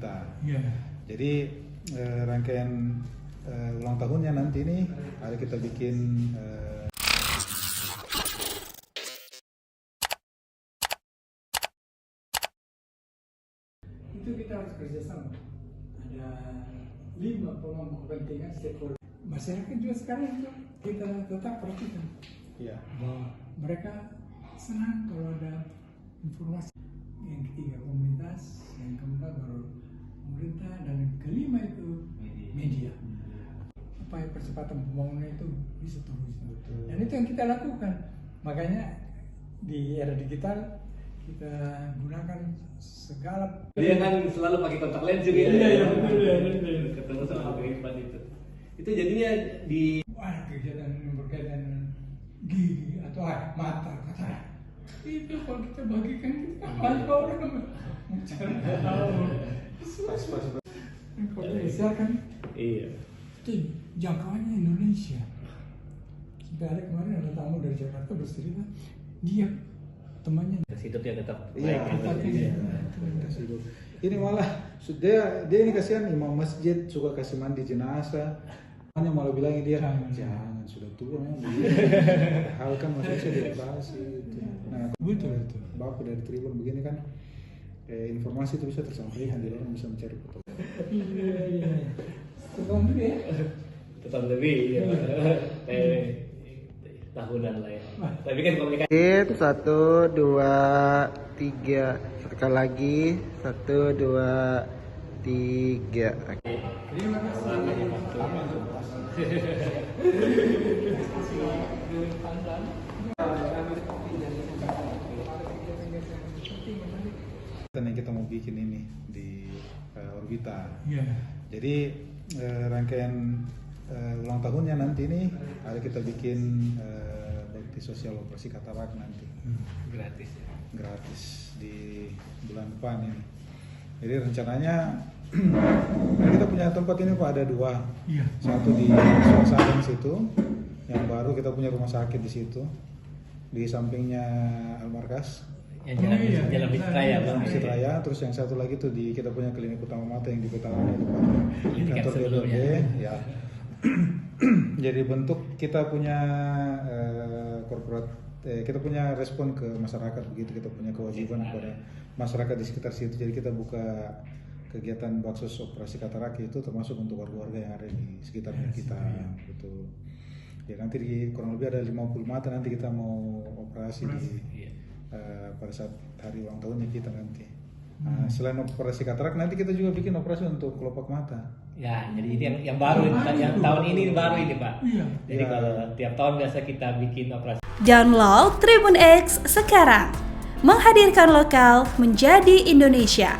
Orbita. Iya. Jadi rangkaian ulang tahunnya nanti ini ada kita bikin Itu kita harus kerjasama. Ada 5 pemangku kepentingan stakeholder. Masyarakat juga sekarang itu kita tetap perhatikan ya. bahwa mereka senang kalau ada informasi. Yang ketiga komunitas, yang keempat baru pemerintah, dan yang kelima itu media. Supaya percepatan pembangunan itu bisa terus. Dan itu yang kita lakukan. Makanya di era digital kita gunakan segala. Dia kan selalu pakai kontak lens juga. Iya, Ketemu sama Ivan itu. Itu jadinya di Ada kegiatan yang berkaitan dengan gigi atau mata kata. Itu kalau kita bagikan kita banyak orang mencari tahu. Kalau Indonesia kan iya. itu jangkauannya Indonesia. Sampai ada kemarin ada tamu dari Jakarta bercerita dia temannya hidup ya tetap Iya, baik. kasih hidup. Ini malah dia ini kasihan imam masjid suka kasih mandi jenazah. Hanya malah bilangin dia jangan sudah tua memang. Hal kan maksudnya dioperasi gitu. Nah, betul. Bapak dari Tribun begini kan informasi itu bisa tersampaikan, jadi orang bisa mencari foto. Iya. Kamu ya? Tetap lebih ya. Tahunan lah ya. Tapi kan komunikasi. 1, 2, 3. Sekali lagi. 1, 2, 3. Oke. Terima kasih. Yang kita mau bikin ini di Orbita. Iya. Jadi rangkaian ulang tahunnya nanti ini ada kita bikin bakti sosial operasi katarak nanti gratis di bulan depan ini. Jadi rencananya kita punya tempat ini Pak, ada 2. Iya. Satu di Suasana situ, yang baru kita punya rumah sakit di situ, di sampingnya Almarkas. Yang jalan Fitraya Bang. Masjid Raya, terus yang satu lagi tuh di kita punya klinik utama mata yang di Petawan depan kantor DPRD ya. Jadi bentuk kita punya korporat, kita punya respon ke masyarakat begitu, kita punya kewajiban kepada masyarakat di sekitar situ. Jadi kita buka kegiatan baksos operasi katarak itu termasuk untuk warga-warga yang ada di sekitar kita gitu. Ya nanti di kurang lebih ada 50 mata nanti kita mau operasi di pada saat hari ulang tahunnya kita nanti. Nah, selain operasi katarak nanti kita juga bikin operasi untuk kelopak mata. Ya, jadi ini yang baru, yang tahun ini baru ini Pak. Iya. Jadi kalau tiap tahun biasa kita bikin operasi. Download Tribun X sekarang. Menghadirkan lokal menjadi Indonesia.